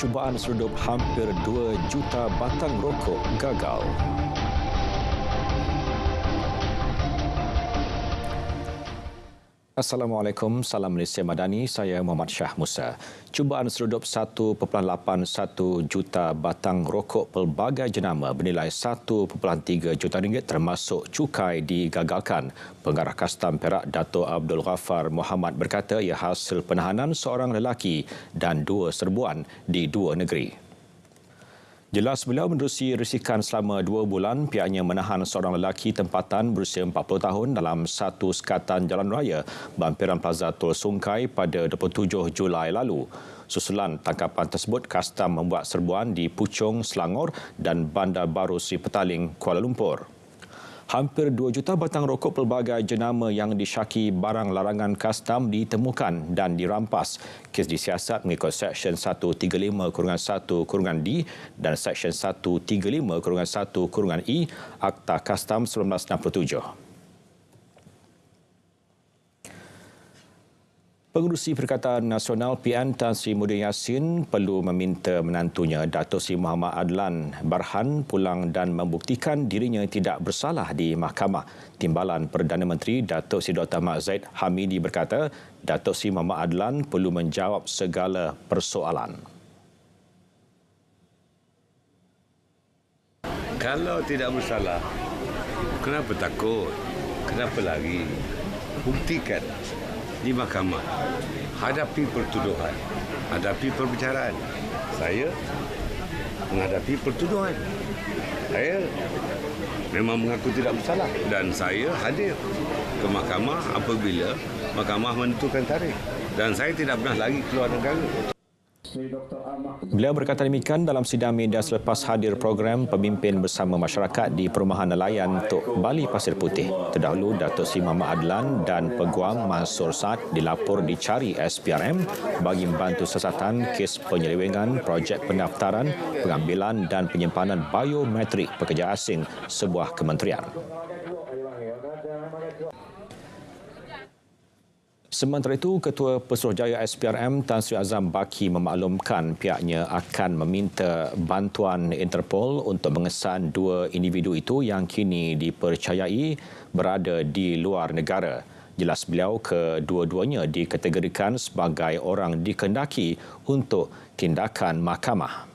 Percubaan seredup hampir 2 juta batang rokok gagal. Assalamualaikum, salam Malaysia Madani, saya Muhammad Shah Musa. Cubaan seredup 1.81 juta batang rokok pelbagai jenama bernilai 1.3 juta ringgit termasuk cukai digagalkan. Pengarah Kastam Perak Dato' Abdul Ghaffar Muhammad berkata ia hasil penahanan seorang lelaki dan 2 serbuan di 2 negeri. Jelas beliau menerusi risikan selama 2 bulan, pihaknya menahan seorang lelaki tempatan berusia 40 tahun dalam satu sekatan jalan raya Bampiran Plaza Tol Sungkai pada 27 Julai lalu. Susulan tangkapan tersebut, Kastam membuat serbuan di Puchong, Selangor dan Bandar Baru Sri Petaling, Kuala Lumpur. Hampir 2 juta batang rokok pelbagai jenama yang disyaki barang larangan Kastam ditemukan dan dirampas. Kes disiasat mengikut Seksyen 135-1-D dan Seksyen 135-1-E Akta Kastam 1967. Pengerusi Perkataan Nasional PN Tan Sri Muhyiddin Yassin perlu meminta menantunya Dato' Sri Muhammad Adlan Barhan pulang dan membuktikan dirinya tidak bersalah di mahkamah. Timbalan Perdana Menteri Dato' Sri Dr. Ahmad Zahid Hamidi berkata Dato' Sri Muhammad Adlan perlu menjawab segala persoalan. Kalau tidak bersalah, kenapa takut? Kenapa lari? Buktikan di mahkamah. Hadapi pertuduhan, hadapi perbicaraan. Saya menghadapi pertuduhan. Saya memang mengaku tidak bersalah dan saya hadir ke mahkamah apabila mahkamah menentukan tarikh. Dan saya tidak pernah lagi keluar negara. Beliau berkata demikian dalam sidang media selepas hadir program Pemimpin Bersama Masyarakat di Perumahan Nelayan Tok Bali Pasir Putih. Terdahulu, Dato' Sri Muhammad Adlan dan Peguam Mansur Saad dilapor dicari SPRM bagi membantu siasatan kes penyelewengan projek pendaftaran, pengambilan dan penyimpanan biometrik pekerja asing sebuah kementerian. Sementara itu, Ketua Pesuruhjaya SPRM Tan Sri Azam Baki memaklumkan pihaknya akan meminta bantuan Interpol untuk mengesan 2 individu itu yang kini dipercayai berada di luar negara. Jelas beliau, kedua-duanya dikategorikan sebagai orang dikehendaki untuk tindakan mahkamah.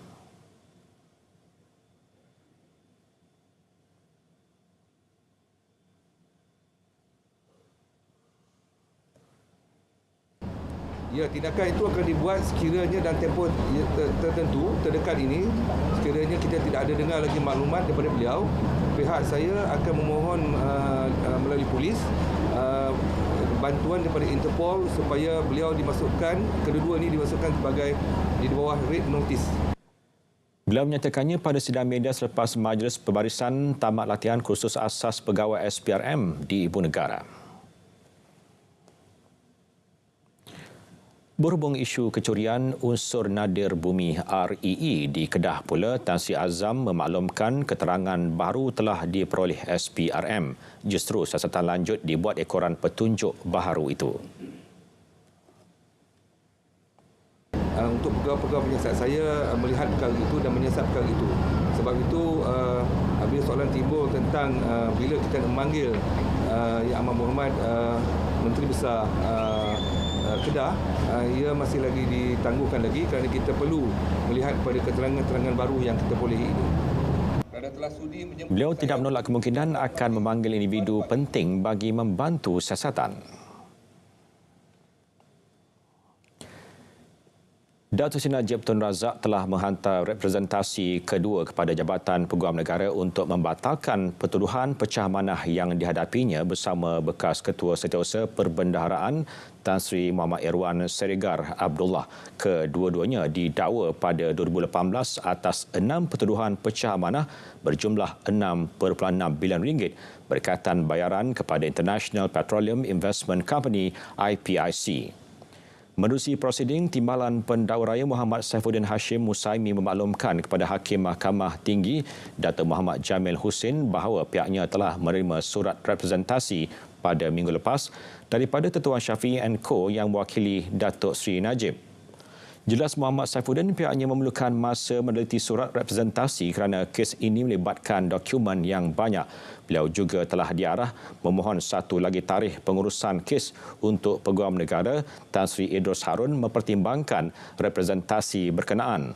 Ya, tindakan itu akan dibuat sekiranya dalam tempoh tertentu, terdekat ini. Sekiranya kita tidak ada dengar lagi maklumat daripada beliau, pihak saya akan memohon melalui polis bantuan daripada Interpol supaya beliau dimasukkan, kedua-dua ini dimasukkan sebagai di bawah red notice. Beliau menyatakannya pada sidang media selepas Majlis Pembarisan tamat latihan kursus asas pegawai SPRM di Ibu Negara. Berhubung isu kecurian unsur nadir bumi REE di Kedah pula, Tan Sri Azam memaklumkan keterangan baru telah diperoleh SPRM. Justru siasatan lanjut dibuat ekoran petunjuk baharu itu. Untuk pegawai-pegawai penyiasat, saya melihat perkara itu dan menyiasat perkara itu. Sebab itu, bila soalan timbul tentang bila kita memanggil Yang Amat Berhormat Menteri Besar Kedah, ia masih lagi ditangguhkan lagi kerana kita perlu melihat pada keterangan-keterangan baru yang kita bolehi ini. Beliau tidak menolak kemungkinan akan memanggil individu penting bagi membantu siasatan. Datuk Seri Najib Tun Razak telah menghantar representasi kedua kepada Jabatan Peguam Negara untuk membatalkan pertuduhan pecah manah yang dihadapinya bersama bekas Ketua Setiausaha Perbendaharaan Tan Sri Muhammad Irwan Serigar Abdullah. Kedua-duanya didakwa pada 2018 atas 6 pertuduhan pecah amanah berjumlah 6.6 bilion ringgit berkaitan bayaran kepada International Petroleum Investment Company IPIC. Menerusi prosiding, Timbalan Pendakwa Raya Muhammad Saifuddin Hashim Musaimi memaklumkan kepada Hakim Mahkamah Tinggi Datuk Muhammad Jamil Husin bahawa pihaknya telah menerima surat representasi pada minggu lepas daripada Tetua Syafiee & Co yang mewakili Datuk Seri Najib. Jelas Muhammad Saifuddin pihaknya memerlukan masa meneliti surat representasi kerana kes ini melibatkan dokumen yang banyak. Beliau juga telah diarah memohon satu lagi tarikh pengurusan kes untuk Peguam Negara Tan Sri Idrus Harun mempertimbangkan representasi berkenaan.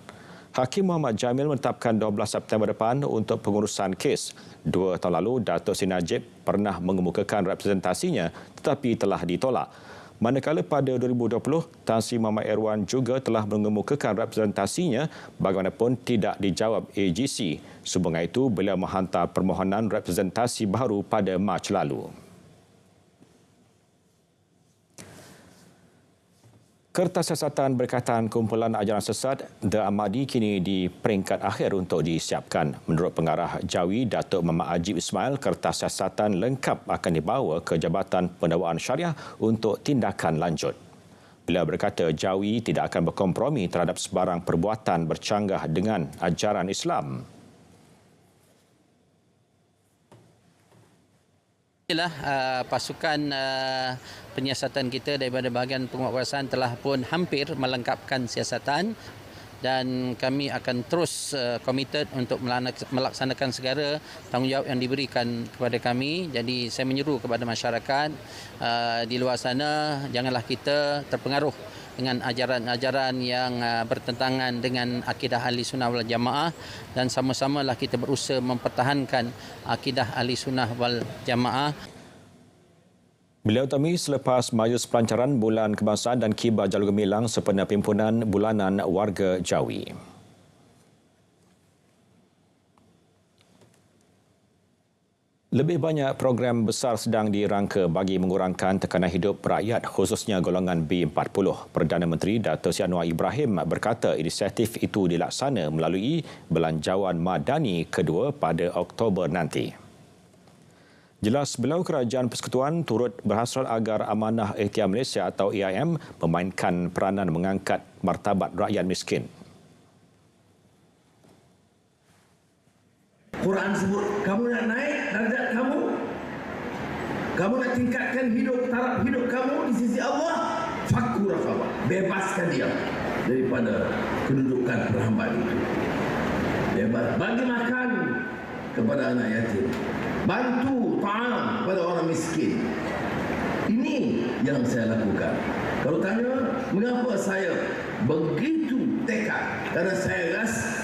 Hakim Muhammad Jamil menetapkan 12 September depan untuk pengurusan kes. 2 tahun lalu, Datuk Seri Najib pernah mengemukakan representasinya tetapi telah ditolak. Manakala pada 2020, Tan Sri Muhammad Irwan juga telah mengemukakan representasinya bagaimanapun tidak dijawab AGC. Sehubungan itu, beliau menghantar permohonan representasi baru pada Mac lalu. Kertas siasatan berkaitan kumpulan ajaran sesat The Ahmadi kini di peringkat akhir untuk disiapkan. Menurut pengarah Jawi Datuk Muhammad Ajib Ismail, kertas siasatan lengkap akan dibawa ke Jabatan Pendakwaan Syariah untuk tindakan lanjut. Beliau berkata Jawi tidak akan berkompromi terhadap sebarang perbuatan bercanggah dengan ajaran Islam. Pasukan penyiasatan kita daripada bahagian penguatkuasaan telah pun hampir melengkapkan siasatan dan kami akan terus komited untuk melaksanakan segala tanggungjawab yang diberikan kepada kami. Jadi saya menyeru kepada masyarakat di luar sana, janganlah kita terpengaruh dengan ajaran-ajaran yang bertentangan dengan akidah Ahli Sunnah wal Jamaah, dan sama-samalah kita berusaha mempertahankan akidah Ahli Sunnah wal Jamaah. Beliau temi selepas Majlis Pelancaran Bulan Kebangsaan dan Kibar Jalur Gemilang sempena Pimpinan Bulanan Warga Jawi. Lebih banyak program besar sedang dirangka bagi mengurangkan tekanan hidup rakyat khususnya golongan B40. Perdana Menteri Datuk Seri Anwar Ibrahim berkata inisiatif itu dilaksana melalui Belanjawan Madani kedua pada Oktober nanti. Jelas beliau Kerajaan Persekutuan turut berhasrat agar Amanah Ikhtiar Malaysia atau AIM memainkan peranan mengangkat martabat rakyat miskin. Quran sebut, kamu nak naik darjat kamu, kamu nak tingkatkan taraf hidup kamu di sisi Allah, fakku rafabah, bebaskan dia daripada kedudukan perhambaan itu. Bebas, bagi makan kepada anak yatim, bantu ta'am kepada orang miskin. Ini yang saya lakukan. Kalau tanya mengapa saya begitu tekad, karena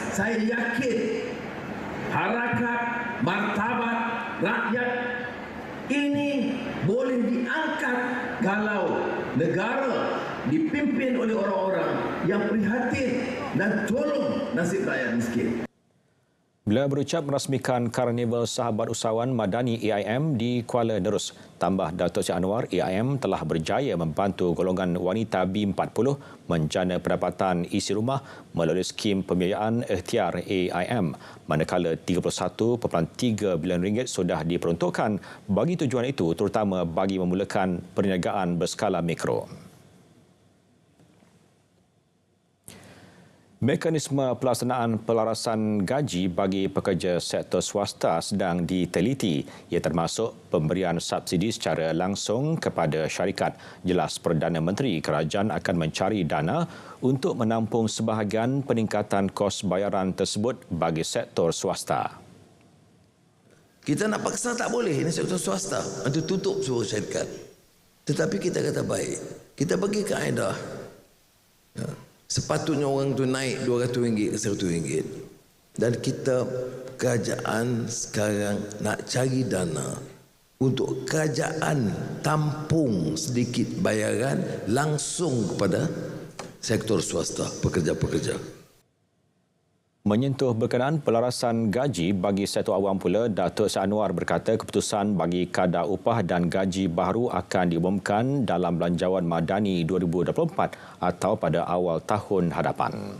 saya yakin harakat martabat rakyat ini boleh diangkat kalau negara dipimpin oleh orang-orang yang prihatin dan tolong nasib rakyat miskin. Beliau berucap merasmikan Karnival Sahabat Usahawan Madani AIM di Kuala Nerus. Tambah Datuk Seri Anwar, AIM telah berjaya membantu golongan wanita B40 menjana pendapatan isi rumah melalui skim pembiayaan ikhtiar AIM. Manakala RM31.3 bilion sudah diperuntukkan bagi tujuan itu, terutama bagi memulakan perniagaan berskala mikro. Mekanisme pelaksanaan pelarasan gaji bagi pekerja sektor swasta sedang diteliti. Ia termasuk pemberian subsidi secara langsung kepada syarikat. Jelas Perdana Menteri Kerajaan akan mencari dana untuk menampung sebahagian peningkatan kos bayaran tersebut bagi sektor swasta. Kita nak paksa tak boleh, ini sektor swasta. Nanti tutup semua syarikat. Tetapi kita kata baik, kita bagi kaedah. Sepatutnya orang tu naik RM200 ke RM100. Dan kita kerajaan sekarang nak cari dana untuk kerajaan tampung sedikit bayaran langsung kepada sektor swasta, pekerja-pekerja. Menyentuh berkenaan pelarasan gaji bagi sektor awam pula, Datuk Seri Anwar berkata keputusan bagi kadar upah dan gaji baru akan diumumkan dalam Belanjawan Madani 2024 atau pada awal tahun hadapan.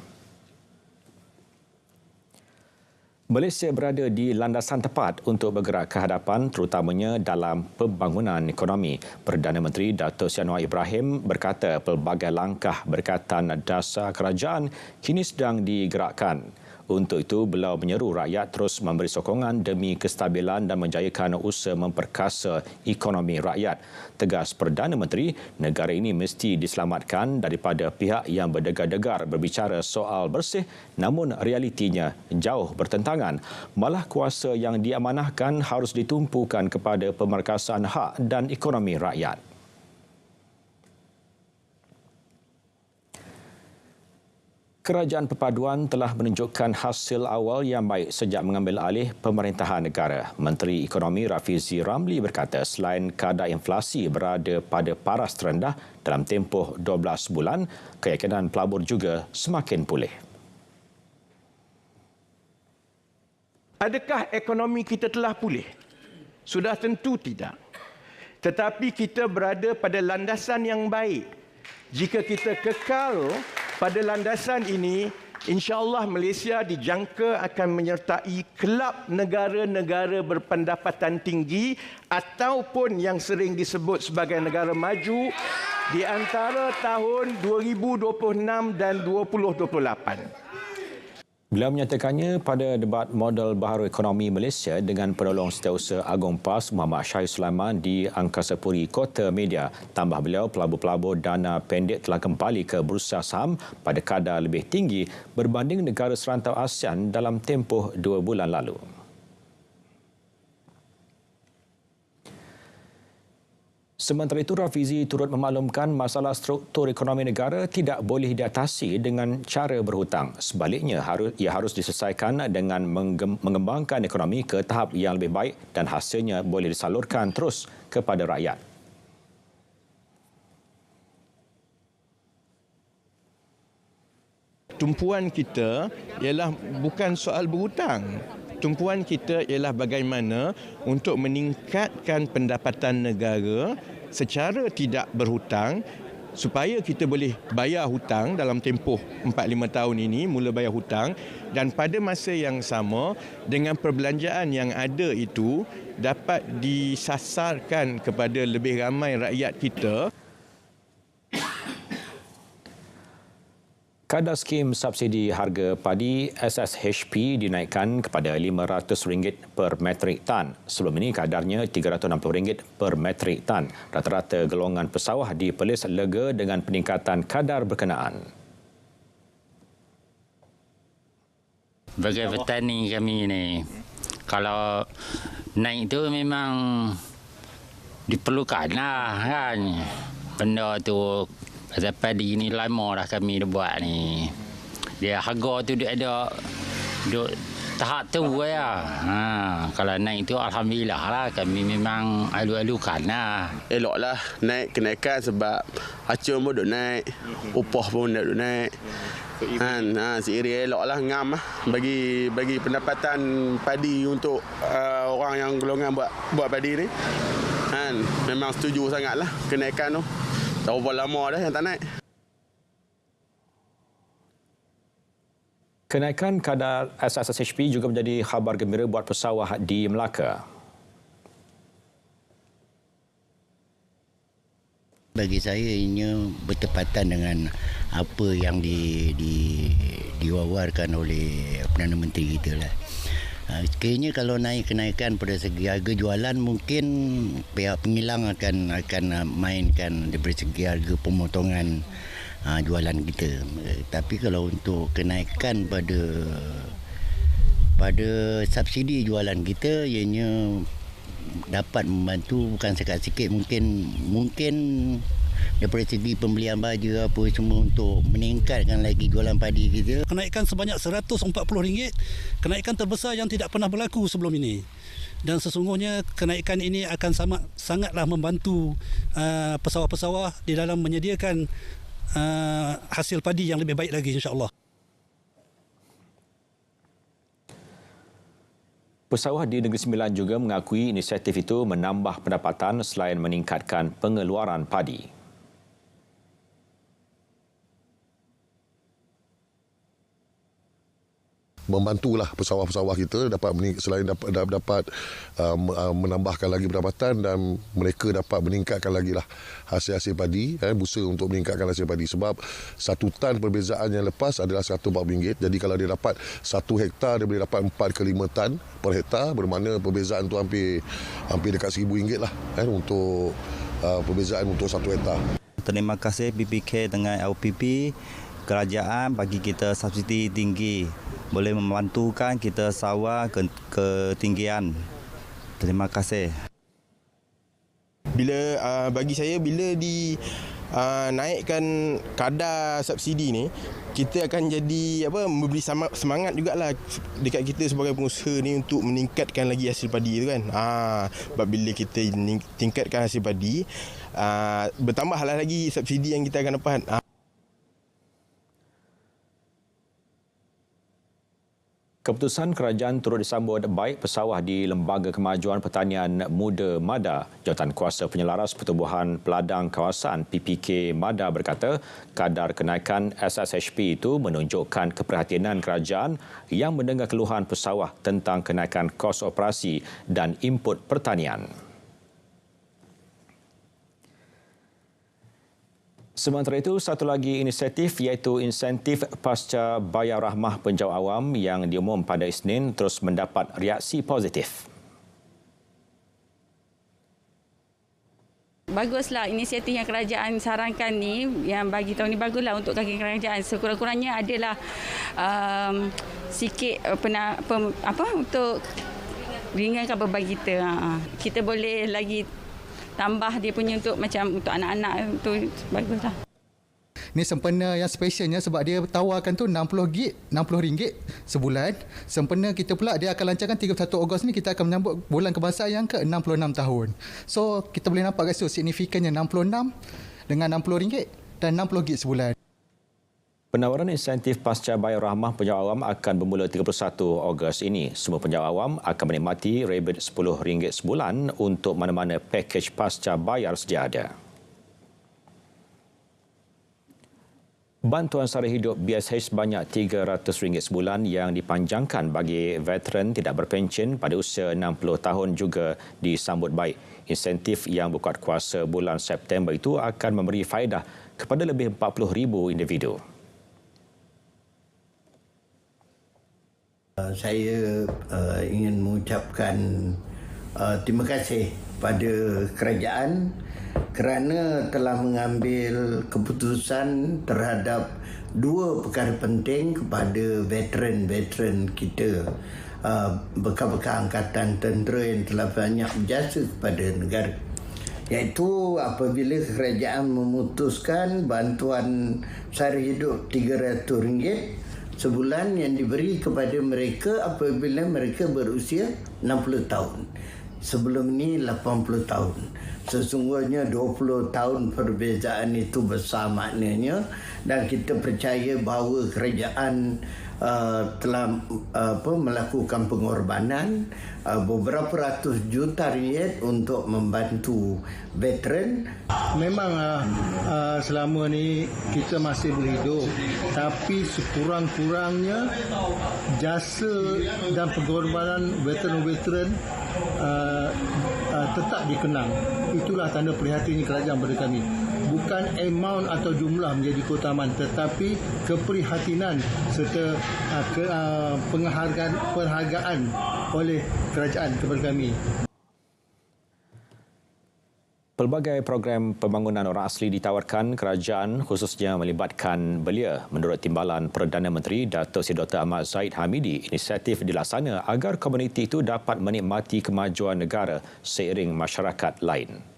Malaysia berada di landasan tepat untuk bergerak ke hadapan terutamanya dalam pembangunan ekonomi. Perdana Menteri Datuk Seri Anwar Ibrahim berkata pelbagai langkah berkaitan dasar kerajaan kini sedang digerakkan Untuk itu, beliau menyeru rakyat terus memberi sokongan demi kestabilan dan menjayakan usaha memperkasa ekonomi rakyat. Tegas Perdana Menteri, negara ini mesti diselamatkan daripada pihak yang berdegar-degar berbicara soal bersih namun realitinya jauh bertentangan. Malah kuasa yang diamanahkan harus ditumpukan kepada pemerkasaan hak dan ekonomi rakyat. Kerajaan Perpaduan telah menunjukkan hasil awal yang baik sejak mengambil alih pemerintahan negara. Menteri Ekonomi Rafizi Ramli berkata selain kadar inflasi berada pada paras terendah dalam tempoh 12 bulan, keyakinan pelabur juga semakin pulih. Adakah ekonomi kita telah pulih? Sudah tentu tidak. Tetapi kita berada pada landasan yang baik. Jika kita kekal pada landasan ini, insya-Allah Malaysia dijangka akan menyertai kelab negara-negara berpendapatan tinggi ataupun yang sering disebut sebagai negara maju di antara tahun 2026 dan 2028. Beliau menyatakannya pada debat model baharu ekonomi Malaysia dengan penolong Setiausaha Agong PAS Muhammad Syahid Sulaiman di Angkasa Puri Kota Media. Tambah beliau, pelabur-pelabur dana pendek telah kembali ke bursa saham pada kadar lebih tinggi berbanding negara serantau ASEAN dalam tempoh 2 bulan lalu. Sementara itu, Rafizi turut memaklumkan masalah struktur ekonomi negara tidak boleh diatasi dengan cara berhutang. Sebaliknya, ia harus diselesaikan dengan mengembangkan ekonomi ke tahap yang lebih baik dan hasilnya boleh disalurkan terus kepada rakyat. Tumpuan kita ialah bukan soal berhutang. Tumpuan kita ialah bagaimana untuk meningkatkan pendapatan negara secara tidak berhutang supaya kita boleh bayar hutang dalam tempoh 4-5 tahun ini, mula bayar hutang, dan pada masa yang sama dengan perbelanjaan yang ada itu dapat disasarkan kepada lebih ramai rakyat kita. Kadar skim subsidi harga padi SSHP dinaikkan kepada RM500 per metrik tan. Sebelum ini kadarnya RM360 per metrik tan. Rata-rata golongan pesawah di Perlis lega dengan peningkatan kadar berkenaan. Bagi petani kami ni, kalau naik tu memang diperlukan lah kan. Benda tu pasal padi ni lama dah kami dah buat ni. Dia harga tu dia ada duk tahap tu ya. Kalau naik tu alhamdulillah lah, kami memang alu-alukan lah. Eloklah naik kenaikan sebab acun pun duk naik, upah pun duk naik. Seiring eloklah ngam lah bagi pendapatan padi untuk orang yang golongan buat padi ni. Memang setuju sangatlah kenaikan tu. Tahu berapa lama dah yang tak naik. Kenaikan kadar SSHP juga menjadi khabar gembira buat pesawah di Melaka. Bagi saya ini bertepatan dengan apa yang diwawarkan oleh Perdana Menteri kita lah. Sekiranya kalau kenaikan pada segi harga jualan, mungkin pihak pengilang akan mainkan dari segi harga pemotongan jualan kita. Tapi kalau untuk kenaikan pada subsidi jualan kita, ianya dapat membantu bukan sikit-sikit, mungkin daripada segi pembelian baju apa semua untuk meningkatkan lagi jualan padi kita. Kenaikan sebanyak RM140, kenaikan terbesar yang tidak pernah berlaku sebelum ini. Dan sesungguhnya kenaikan ini akan sangatlah membantu pesawah-pesawah di dalam menyediakan hasil padi yang lebih baik lagi, insya-Allah. Pesawah di Negeri Sembilan juga mengakui inisiatif itu menambah pendapatan selain meningkatkan pengeluaran padi. membantulah pesawah-pesawah kita selain dapat menambahkan lagi pendapatan dan mereka dapat meningkatkan lagi lah hasil-hasil padi, busa untuk meningkatkan hasil padi. Sebab 1 tan perbezaan yang lepas adalah RM140. Jadi kalau dia dapat 1 hektar, dia boleh dapat 4 ke 5 tan per hektar, bermakna perbezaan tu hampir dekat RM1,000 lah untuk perbezaan untuk 1 hektar. Terima kasih PPK dengan LPP, kerajaan bagi kita subsidi tinggi, boleh membantukan kita sawah ke ketinggian. Terima kasih. Bagi saya, bila naikkan kadar subsidi ni, kita akan jadi memberi semangat jugalah dekat kita sebagai pengusaha ni untuk meningkatkan lagi hasil padi tu kan. Sebab bila kita tingkatkan hasil padi, bertambahlah lagi subsidi yang kita akan dapat. Keputusan kerajaan turut disambut baik pesawah di Lembaga Kemajuan Pertanian Muda MADA. Jawatankuasa Penyelaras Pertubuhan Peladang Kawasan PPK MADA berkata kadar kenaikan SSHP itu menunjukkan keperhatianan kerajaan yang mendengar keluhan pesawah tentang kenaikan kos operasi dan input pertanian. Sementara itu, satu lagi inisiatif iaitu insentif pasca bayar rahmah penjawat awam yang diumum pada Isnin terus mendapat reaksi positif. Baguslah inisiatif yang kerajaan sarankan ni, yang bagi tahun ni baguslah untuk kaki kerajaan. Sekurang-kurangnya adalah sikit untuk ringankan beban kita. Kita boleh lagi tambah dia punya untuk anak-anak tu baguslah. Ni sempena yang specialnya sebab dia tawarkan tu RM60 sebulan. Sempena kita pula dia akan lancarkan 31 Ogos ni, kita akan menyambut bulan kebangsaan yang ke-66 tahun. So kita boleh nampak kat situ signifikannya 66 dengan RM60 dan RM60 sebulan. Penawaran insentif pasca bayar rahmah penjawat awam akan bermula 31 Ogos ini. Semua penjawat awam akan menikmati rebate RM10 sebulan untuk mana-mana pakej pasca bayar sedia ada. Bantuan sara hidup BSH sebanyak RM300 sebulan yang dipanjangkan bagi veteran tidak berpencen pada usia 60 tahun juga disambut baik. Insentif yang berkuat kuasa bulan September itu akan memberi faedah kepada lebih 40,000 individu. Saya ingin mengucapkan terima kasih pada kerajaan kerana telah mengambil keputusan terhadap 2 perkara penting kepada veteran-veteran kita, bekas-bekas angkatan tentera yang telah banyak berjasa kepada negara. Iaitu apabila kerajaan memutuskan bantuan sara hidup RM300 sebulan yang diberi kepada mereka apabila mereka berusia 60 tahun. Sebelum ini 80 tahun. Sesungguhnya 20 tahun perbezaan itu besar maknanya, dan kita percaya bahawa kerajaan telah melakukan pengorbanan beberapa ratus juta ringgit untuk membantu veteran. Memang selama ni kita masih berhidup, tapi sekurang-kurangnya jasa dan pengorbanan veteran-veteran tetap dikenang. Itulah tanda prihatin kerajaan pada kami. Bukan amount atau jumlah menjadi keutamaan, tetapi keprihatinan serta penghargaan oleh kerajaan kepada kami. Pelbagai program pembangunan orang asli ditawarkan kerajaan khususnya melibatkan belia. Menurut Timbalan Perdana Menteri Datuk Seri Dr. Ahmad Zahid Hamidi, inisiatif dilaksana agar komuniti itu dapat menikmati kemajuan negara seiring masyarakat lain.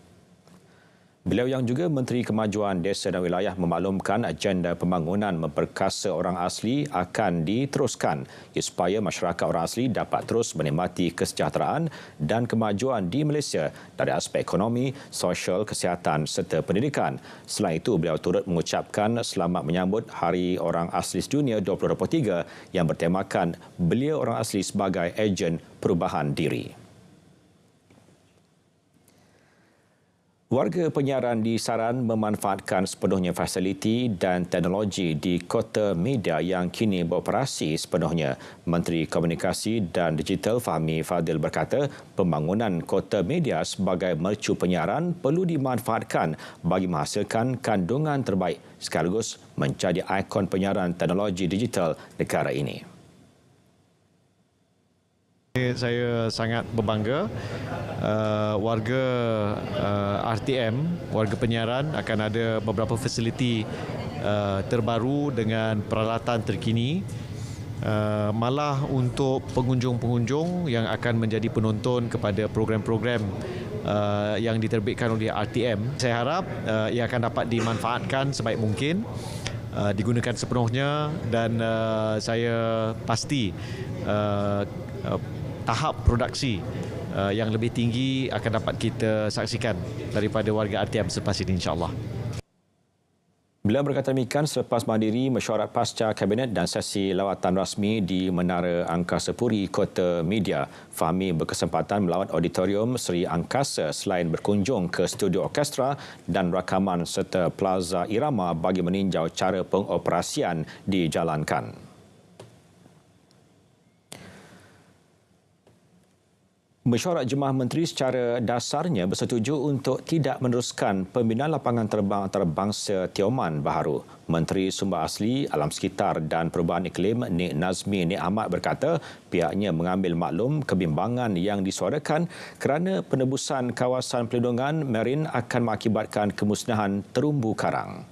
Beliau yang juga Menteri Kemajuan Desa dan Wilayah memaklumkan agenda pembangunan memperkasa orang asli akan diteruskan supaya masyarakat orang asli dapat terus menikmati kesejahteraan dan kemajuan di Malaysia dari aspek ekonomi, sosial, kesihatan serta pendidikan. Selain itu, beliau turut mengucapkan selamat menyambut Hari Orang Asli Sedunia 2023 yang bertemakan Belia Orang Asli sebagai ejen perubahan diri. Warga penyiaran disaran memanfaatkan sepenuhnya fasiliti dan teknologi di Kota Media yang kini beroperasi sepenuhnya. Menteri Komunikasi dan Digital Fahmi Fadil berkata, pembangunan Kota Media sebagai mercu penyiaran perlu dimanfaatkan bagi menghasilkan kandungan terbaik sekaligus menjadi ikon penyiaran teknologi digital negara ini. Saya sangat berbangga warga RTM, warga penyiaran akan ada beberapa fasiliti terbaru dengan peralatan terkini. Malah untuk pengunjung-pengunjung yang akan menjadi penonton kepada program-program yang diterbitkan oleh RTM, saya harap ia akan dapat dimanfaatkan sebaik mungkin, digunakan sepenuhnya dan saya pasti tahap produksi yang lebih tinggi akan dapat kita saksikan daripada warga RTM selepas ini, insya-Allah. Beliau berkata demikian selepas menghadiri mesyuarat pasca Kabinet dan sesi lawatan rasmi di Menara Angkasa Puri Kota Media. Fahmi berkesempatan melawat auditorium Seri Angkasa selain berkunjung ke studio orkestra dan rakaman serta Plaza Irama bagi meninjau cara pengoperasian dijalankan. Mesyuarat Jemaah Menteri secara dasarnya bersetuju untuk tidak meneruskan pembinaan lapangan terbang antarabangsa Tioman baharu. Menteri Sumber Asli, Alam Sekitar dan Perubahan Iklim Nik Nazmi Nik Ahmad berkata pihaknya mengambil maklum kebimbangan yang disuarakan kerana penebusan kawasan perlindungan marin akan mengakibatkan kemusnahan terumbu karang.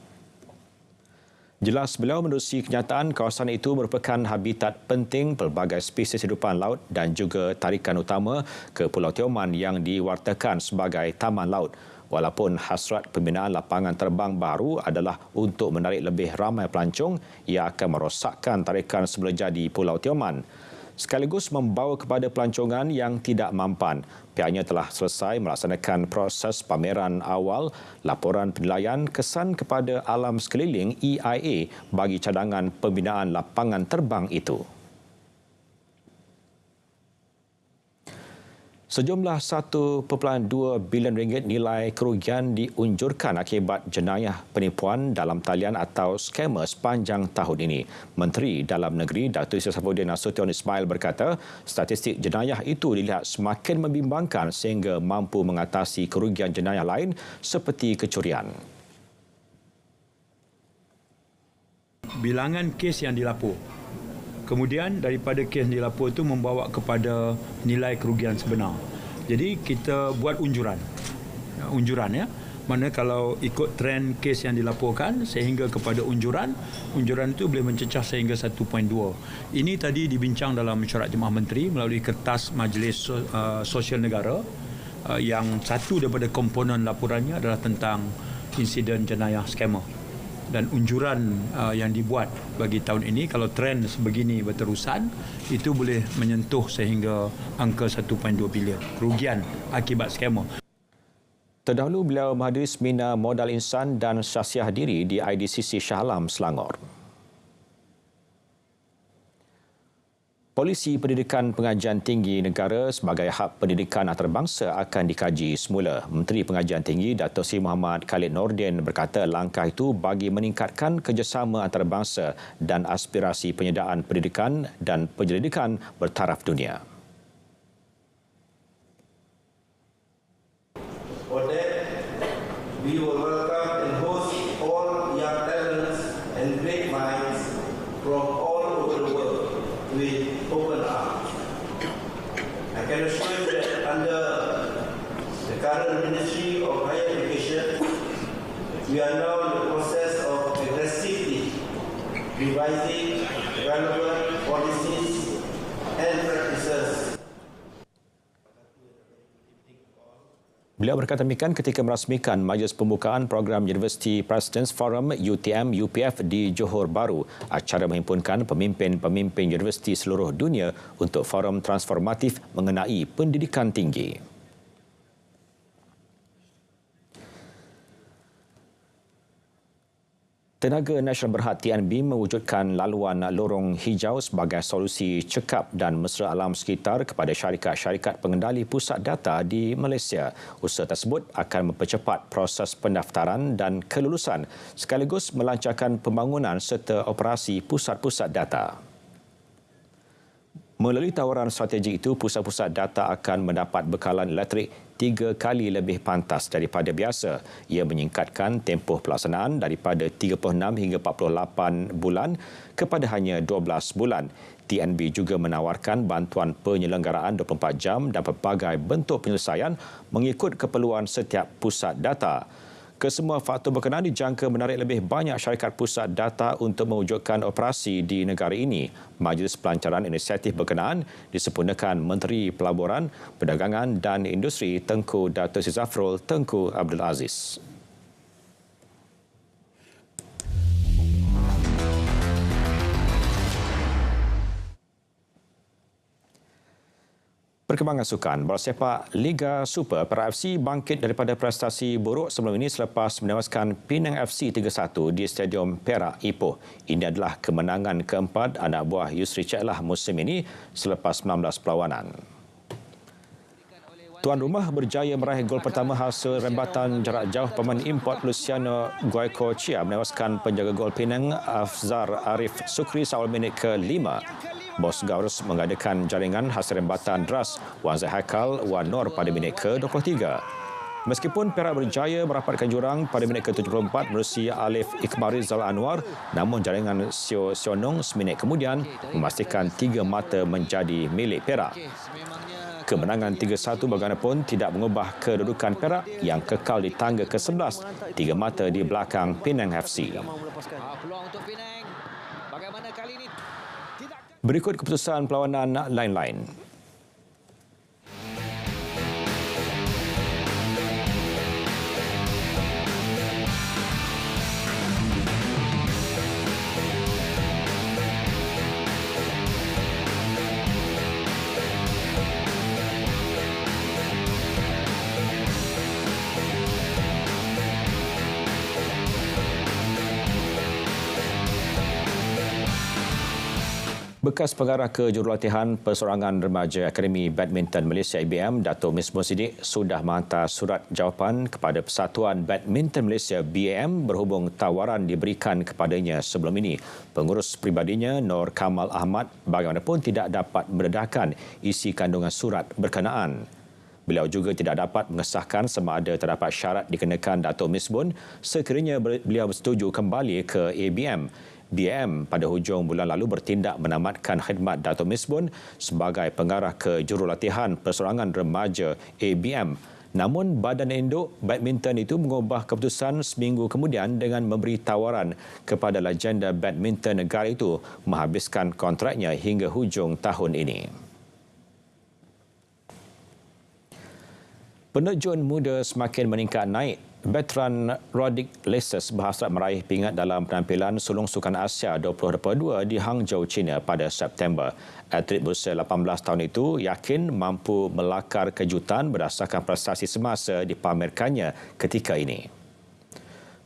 Jelas beliau menerusi kenyataan kawasan itu merupakan habitat penting pelbagai spesies hidupan laut dan juga tarikan utama ke Pulau Tioman yang diwartakan sebagai taman laut. Walaupun hasrat pembinaan lapangan terbang baru adalah untuk menarik lebih ramai pelancong, ia akan merosakkan tarikan semula jadi Pulau Tioman, sekaligus membawa kepada pelancongan yang tidak mampan. Pihaknya telah selesai melaksanakan proses pameran awal laporan penilaian kesan kepada alam sekeliling EIA bagi cadangan pembinaan lapangan terbang itu. Sejumlah 1.2 bilion ringgit nilai kerugian diunjurkan akibat jenayah penipuan dalam talian atau skamer sepanjang tahun ini. Menteri Dalam Negeri Datuk Seri Saifuddin Nasution Ismail berkata, statistik jenayah itu dilihat semakin membimbangkan sehingga mampu mengatasi kerugian jenayah lain seperti kecurian. Bilangan kes yang dilapor. Kemudian daripada kes dilapor itu membawa kepada nilai kerugian sebenar. Jadi kita buat unjuran ya. Mana kalau ikut trend kes yang dilaporkan sehingga kepada unjuran itu boleh mencecah sehingga 1.2. Ini tadi dibincang dalam mesyuarat Jemaah Menteri melalui kertas Majlis Sosial Negara yang satu daripada komponen laporannya adalah tentang insiden jenayah skamer. Dan unjuran yang dibuat bagi tahun ini kalau trend sebegini berterusan itu boleh menyentuh sehingga angka 1.2 bilion kerugian akibat skamer. Terdahulu beliau menghadiri seminar modal insan dan syasiah diri di IDCC Shah Alam, Selangor. Polisi Pendidikan Pengajian Tinggi Negara sebagai hak pendidikan antarabangsa akan dikaji semula. Menteri Pengajian Tinggi Datuk Seri Muhammad Khalid Nordin berkata langkah itu bagi meningkatkan kerjasama antarabangsa dan aspirasi penyediaan pendidikan dan penyelidikan bertaraf dunia. For that, we will welcome and host all young talents and great minds from all over the world with open arms. I can assure you that under the current Ministry of Higher Education, we are now in the process of aggressively revising relevant policies and practices. Beliau berkata demikian ketika merasmikan Majlis Pembukaan Program University Presidents Forum UTM-UPF di Johor Bahru. Acara menghimpunkan pemimpin-pemimpin universiti seluruh dunia untuk forum transformatif mengenai pendidikan tinggi. Tenaga Nasional Berhad TNB mewujudkan laluan lorong hijau sebagai solusi cekap dan mesra alam sekitar kepada syarikat-syarikat pengendali pusat data di Malaysia. Usaha tersebut akan mempercepat proses pendaftaran dan kelulusan sekaligus melancarkan pembangunan serta operasi pusat-pusat data. Melalui tawaran strategi itu, pusat-pusat data akan mendapat bekalan elektrik 3 kali lebih pantas daripada biasa. Ia menyingkatkan tempoh pelaksanaan daripada 36 hingga 48 bulan kepada hanya 12 bulan. TNB juga menawarkan bantuan penyelenggaraan 24 jam dan pelbagai bentuk penyelesaian mengikut keperluan setiap pusat data. Kesemua faktor berkenaan dijangka menarik lebih banyak syarikat pusat data untuk mewujudkan operasi di negara ini. Majlis Pelancaran Inisiatif berkenaan disempurnakan Menteri Pelaburan, Perdagangan dan Industri Tengku Dato' Sri Zafrul Tengku Abdul Aziz. Perkembangan sukan, bola sepak Liga Super, Perak FC bangkit daripada prestasi buruk sebelum ini selepas menewaskan Penang FC 3-1 di Stadium Perak, Ipoh. Ini adalah kemenangan keempat anak buah Yusri Ceklah musim ini selepas 19 perlawanan. Tuan rumah berjaya meraih gol pertama hasil rembatan jarak jauh pemain import Luciano Goicoechea menewaskan penjaga gol Penang Afzar Arif Sukri seawal minit ke-5. Bos Gaurus mengadakan jaringan hasil rembatan deras Wan Zai Haikal Wan Nur pada minit ke-23. Meskipun Perak berjaya merapatkan jurang pada minit ke-74 menerusi Alif Iqbal Rizal Anwar, namun jaringan Sio Sionong seminit kemudian memastikan 3 mata menjadi milik Perak. Kemenangan 3-1 bagaimanapun tidak mengubah kedudukan Perak yang kekal di tangga ke-11, 3 mata di belakang Penang FC. Berikut keputusan perlawanan lain-lain. Bekas pengarah kejurulatihan Perseorangan Remaja Akademi Badminton Malaysia ABM, Dato' Misbah Siddiq sudah menghantar surat jawapan kepada Persatuan Badminton Malaysia BAM berhubung tawaran diberikan kepadanya sebelum ini. Pengurus pribadinya Nur Kamal Ahmad bagaimanapun tidak dapat mendedahkan isi kandungan surat berkenaan. Beliau juga tidak dapat mengesahkan sama ada terdapat syarat dikenakan Dato' Misbah sekiranya beliau bersetuju kembali ke ABM. BAM pada hujung bulan lalu bertindak menamatkan khidmat Dato' Misbah sebagai pengarah kejurulatihan Perseorangan Remaja ABM. Namun Badan Induk Badminton itu mengubah keputusan seminggu kemudian dengan memberi tawaran kepada legenda badminton negara itu menghabiskan kontraknya hingga hujung tahun ini. Penerjun muda semakin meningkat naik. Veteran Rodick Laces berhasrat meraih pingat dalam penampilan sulung sukan Asia 2022 di Hangzhou, China pada September. Atlet berusia 18 tahun itu yakin mampu melakar kejutan berdasarkan prestasi semasa dipamerkannya ketika ini.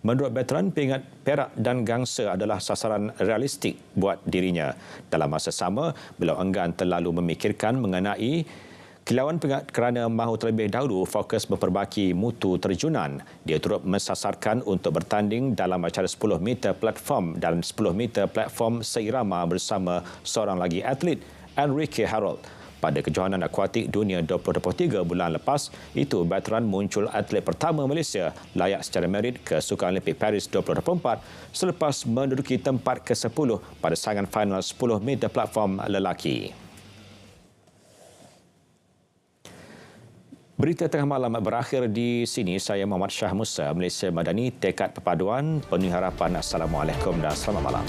Menurut veteran, pingat perak dan gangsa adalah sasaran realistik buat dirinya. Dalam masa sama, beliau enggan terlalu memikirkan mengenai kilauan pingat kerana mahu terlebih dahulu fokus memperbaiki mutu terjunan. Dia turut mensasarkan untuk bertanding dalam acara 10 meter platform dan 10 meter platform seirama bersama seorang lagi atlet, Enrique Harold. Pada kejohanan akuatik dunia 2023 bulan lepas, itu veteran muncul atlet pertama Malaysia layak secara merit ke Sukan Olimpik Paris 2024 selepas menduduki tempat ke-10 pada saingan final 10 meter platform lelaki. Berita tengah malam berakhir di sini. Saya Muhammad Syah Musa, Malaysia Madani, tekad perpaduan, penuh harapan. Assalamualaikum dan selamat malam.